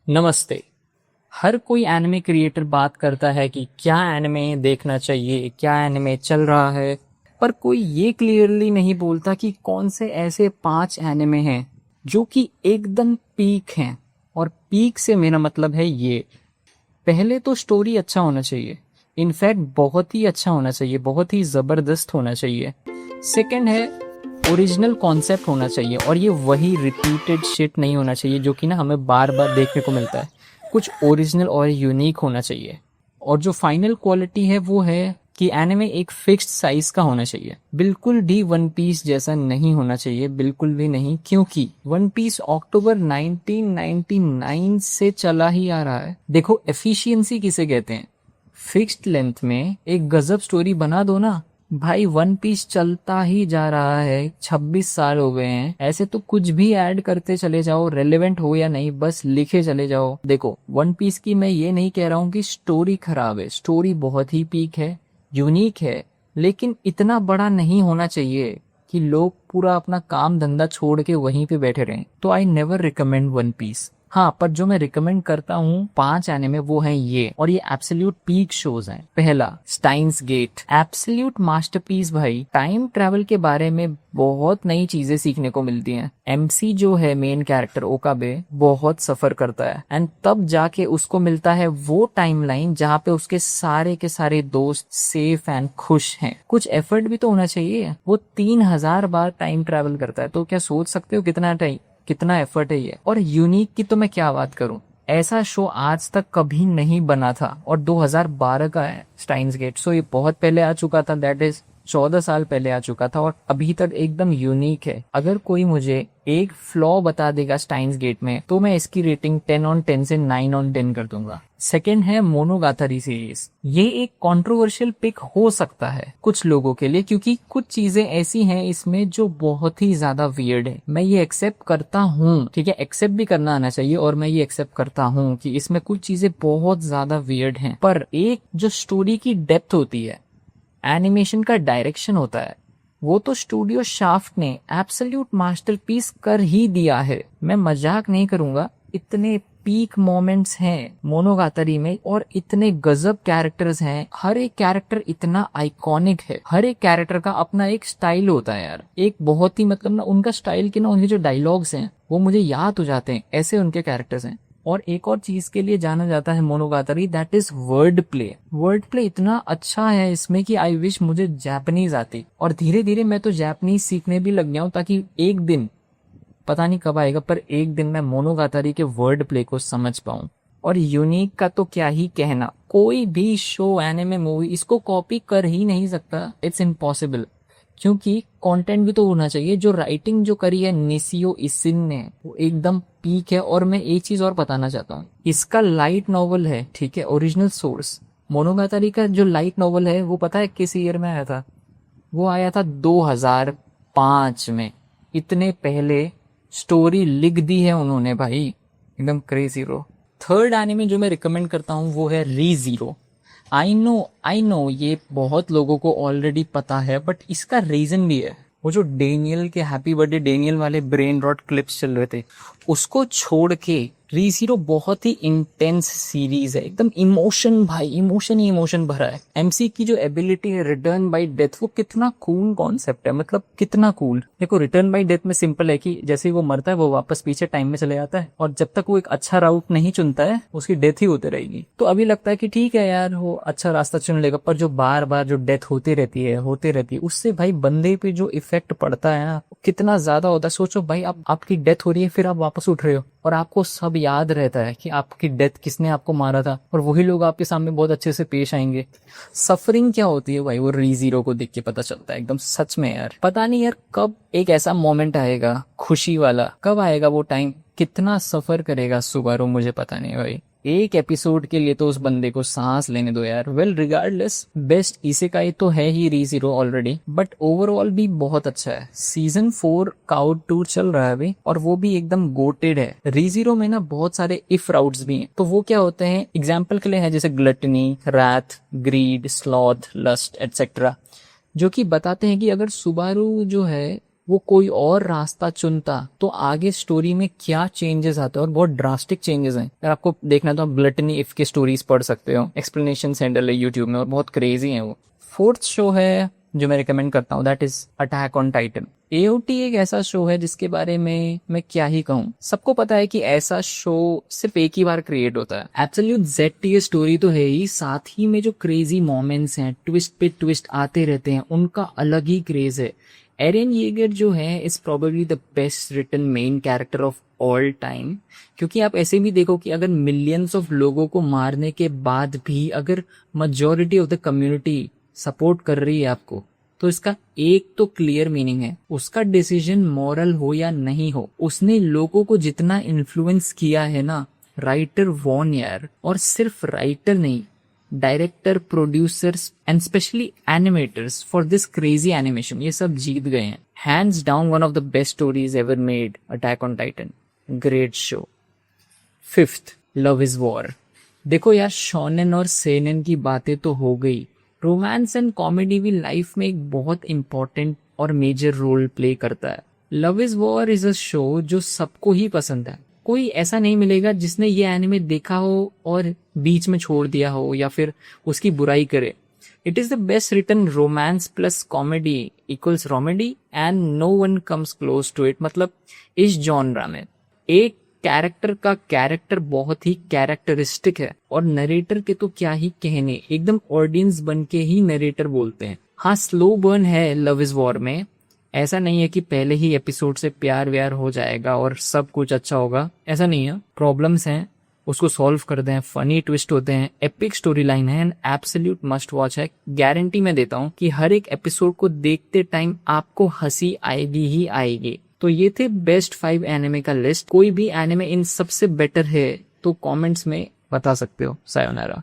नमस्ते। हर कोई anime creator बात करता है कि क्या एनिमे देखना चाहिए, क्या एनिमे चल रहा है, पर कोई ये क्लियरली नहीं बोलता कि कौन से ऐसे 5 एनिमे हैं जो कि एकदम पीक हैं। और पीक से मेरा मतलब है ये, पहले तो स्टोरी अच्छा होना चाहिए, इनफैक्ट बहुत ही अच्छा होना चाहिए, बहुत ही ज़बरदस्त होना चाहिए। सेकंड है, ओरिजिनल कॉन्सेप्ट होना चाहिए और ये वही रिपीटेड शिट नहीं होना चाहिए जो कि ना हमें बार बार देखने को मिलता है। कुछ ओरिजिनल और यूनिक होना चाहिए। और जो फाइनल क्वालिटी है वो है कि एनिमे एक फिक्स्ड साइज का होना चाहिए, बिल्कुल भी वन पीस जैसा नहीं होना चाहिए, बिल्कुल भी नहीं। क्योंकि वन पीस अक्टूबर 1999 से चला ही आ रहा है। देखो एफिशिएंसी किसे कहते हैं, फिक्स्ड लेंथ में एक गजब स्टोरी बना दो ना भाई। वन पीस चलता ही जा रहा है, 26 साल हो गए हैं, ऐसे तो कुछ भी ऐड करते चले जाओ, रेलेवेंट हो या नहीं बस लिखे चले जाओ। देखो वन पीस की मैं ये नहीं कह रहा हूँ कि स्टोरी खराब है, स्टोरी बहुत ही पीक है, यूनिक है, लेकिन इतना बड़ा नहीं होना चाहिए कि लोग पूरा अपना काम धंधा छोड़ के वहीं पे बैठे रहें। तो I never recommend one piece. हाँ, पर जो मैं रिकमेंड करता हूँ 5 एनिमे वो हैं ये, और ये एब्सोल्यूट पीक शोज हैं। पहला, स्टाइन्स गेट, एब्सोल्यूट मास्टरपीस भाई। टाइम ट्रैवल के बारे में बहुत नई चीजें सीखने को मिलती हैं। एमसी जो है मेन कैरेक्टर ओकाबे, बहुत सफर करता है एंड तब जाके उसको मिलता है वो टाइमलाइन जहाँ पे उसके सारे के सारे दोस्त सेफ एंड खुश हैं। कुछ एफर्ट भी तो होना चाहिए। वो 3000 बार टाइम ट्रैवल करता है, तो क्या सोच सकते हो कितना एफर्ट है ये। और यूनिक की तो मैं क्या बात करूं, ऐसा शो आज तक कभी नहीं बना था और 2012 का है स्टाइन्स गेट। सो ये बहुत पहले आ चुका था, दैट इज 14 साल पहले आ चुका था और अभी तक एकदम यूनिक है। अगर कोई मुझे एक फ्लॉ बता देगा स्टाइन्स गेट में तो मैं इसकी रेटिंग 10/10 से 9/10 कर दूंगा। सेकेंड है मोनोगातारी सीरीज। ये एक कंट्रोवर्शियल पिक हो सकता है कुछ लोगों के लिए, क्योंकि कुछ चीजें ऐसी हैं इसमें जो बहुत ही ज्यादा वियर्ड है। मैं ये एक्सेप्ट करता हूँ, ठीक है, एक्सेप्ट भी करना आना चाहिए, और मैं ये एक्सेप्ट करता हूँ कि इसमें कुछ चीजें बहुत ज्यादा वियर्ड हैं। पर एक जो स्टोरी की डेप्थ होती है, एनिमेशन का डायरेक्शन होता है, वो तो स्टूडियो शाफ्ट ने एब्सोल्यूट मास्टरपीस कर ही दिया है। मैं मजाक नहीं करूंगा, इतने पीक मोमेंट्स हैं मोनोगातारी में और इतने गजब कैरेक्टर्स हैं। हर एक कैरेक्टर इतना आइकॉनिक है, हर एक कैरेक्टर का अपना एक स्टाइल होता है यार। एक बहुत ही मतलब ना उनका स्टाइल के ना उनके जो डायलॉग्स हैं वो मुझे याद हो जाते हैं, ऐसे उनके कैरेक्टर्स हैं। और एक और चीज के लिए जाना जाता है मोनोगातारी, that is word play. Word play इतना अच्छा है इसमें कि आई विश मुझे जापानीज आती। और धीरे धीरे मैं तो जापानीज सीखने भी लग गया हूँ, ताकि एक दिन, पता नहीं कब आएगा, पर एक दिन मैं मोनोगातारी के वर्ड प्ले को समझ पाऊं। और यूनिक का तो क्या ही कहना, कोई भी शो, एनिमे, मूवी इसको कॉपी कर ही नहीं सकता, इट्स इम्पॉसिबल। क्योंकि कंटेंट भी तो होना चाहिए। जो राइटिंग जो करी है निशियो इशिन ने वो एकदम पीक है। और मैं एक चीज और बताना चाहता हूँ, इसका लाइट नॉवल है, ठीक है, ओरिजिनल सोर्स मोनोगातारी का जो लाइट नॉवल है वो पता है किस ईयर में आया था? वो आया था 2005 में। इतने पहले स्टोरी लिख दी है उन्होंने भाई, एकदम क्रेजी रो। थर्ड एनिमे जो मैं रिकमेंड करता हूँ वो है री जीरो। आई नो ये बहुत लोगों को ऑलरेडी पता है, बट इसका रीजन भी है। वो जो डेनियल के हैप्पी बर्थडे डेनियल वाले ब्रेन रॉट क्लिप्स चल रहे थे, उसको छोड़ के री जीरो बहुत ही इंटेंस सीरीज है, एकदम इमोशन भाई, इमोशन ही इमोशन भरा है। एमसी की जो एबिलिटी है रिटर्न बाय डेथ, वो कितना कूल कॉन्सेप्ट है, मतलब कितना कूल। देखो रिटर्न बाय डेथ में सिंपल है कि जैसे ही वो मरता है वो वापस पीछे टाइम में चले जाता है, और जब तक वो एक अच्छा राउट नहीं चुनता है उसकी डेथ ही होती रहेगी। तो अभी लगता है कि ठीक है यार वो अच्छा रास्ता चुन लेगा, पर जो बार बार जो डेथ होती रहती है उससे भाई बंदे पे जो इफेक्ट पड़ता है ना कितना ज्यादा होता है। सोचो भाई, आपकी डेथ हो रही है, फिर आप वापस उठ रहे हो और आपको सब याद रहता है कि आपकी डेथ किसने आपको मारा था, और वही लोग आपके सामने बहुत अच्छे से पेश आएंगे। सफरिंग क्या होती है भाई वो री जीरो को देख के पता चलता है एकदम सच में यार। पता नहीं यार कब एक ऐसा मोमेंट आएगा खुशी वाला, कब आएगा वो टाइम, कितना सफर करेगा सुबारू मुझे पता नहीं भाई। एक एपिसोड के लिए तो उस बंदे को सांस लेने दो यार। वेल रिगार्डलेस, बेस्ट इसेकाई तो है ही री जीरो ऑलरेडी, बट ओवरऑल भी बहुत अच्छा है। सीजन 4 काउड टूर चल रहा है अभी, और वो भी एकदम गोटेड है। री जीरो में ना बहुत सारे इफ राउट्स भी हैं, तो वो क्या होते हैं एग्जाम्पल के लिए है जैसे gluttony, wrath, greed, sloth, lust etcetera, जो कि बताते हैं कि अगर सुबारू जो है वो कोई और रास्ता चुनता तो आगे स्टोरी में क्या चेंजेस आते हैं, और बहुत ड्रास्टिक चेंजेस हैं। अगर आपको देखना तो आप ग्लटनी इफ के स्टोरीज पढ़ सकते हो, एक्सप्लेनेशन हैंडल है यूट्यूब में और बहुत क्रेजी है वो। फोर्थ शो है जो मैं रिकमेंड करता हूँ, that is attack on Titan. AOT एक ऐसा शो है जिसके बारे में मैं क्या ही कहूँ। सबको पता है कि ऐसा शो सिर्फ एक ही बार क्रिएट होता है। एब्सोल्यूट जेड स्टोरी तो है ही, साथ ही में जो क्रेजी मोमेंट्स हैं, ट्विस्ट पे ट्विस्ट आते रहते हैं, उनका अलग ही क्रेज है। एरन येगर जो है is probably the best written main character of all time. क्योंकि आप ऐसे भी देखो कि अगर मिलियंस ऑफ लोगों को मारने के बाद भी अगर majority of the community support कर रही है आपको, तो इसका एक तो क्लियर मीनिंग है, उसका डिसीजन मॉरल हो या नहीं हो, उसने लोगों को जितना इन्फ्लुएंस किया है ना, राइटर वॉन यार, और सिर्फ राइटर नहीं, director, producers and specially animators for this crazy animation, ये सब जीत गए हैं। Hands down one of the best stories ever made, attack on Titan, great show. Fifth, love is war. देखो यार, शोनेन और सेनेन की बातें तो हो गई, रोमांस एंड कॉमेडी भी लाइफ में एक बहुत इंपॉर्टेंट और मेजर रोल प्ले करता है। Love is war is a show जो सबको ही पसंद है। कोई ऐसा नहीं मिलेगा जिसने ये एनिमे देखा हो और बीच में छोड़ दिया हो या फिर उसकी बुराई करे। It is the best written romance plus comedy equals romedy and no one comes close to it. मतलब इस जॉनरा में एक कैरेक्टर का कैरेक्टर बहुत ही कैरेक्टरिस्टिक है, और नरेटर के तो क्या ही कहने, एकदम ऑडियंस बन के ही नरेटर बोलते हैं। हाँ, स्लो बर्न है लव इज वॉर में, ऐसा नहीं है कि पहले ही एपिसोड से प्यार व्यार हो जाएगा और सब कुछ अच्छा होगा, ऐसा नहीं है। प्रॉब्लम्स हैं, उसको सॉल्व करते हैं, फनी ट्विस्ट होते हैं, एपिक स्टोरी लाइन है एंड एब्सोल्यूट मस्ट वॉच है। गारंटी मैं देता हूँ कि हर एक एपिसोड को देखते टाइम आपको हंसी आएगी ही आएगी। तो ये थे बेस्ट 5 एनिमे का लिस्ट। कोई भी एनिमे इन सबसे बेटर है तो कमेंट्स में बता सकते हो। सायोनारा।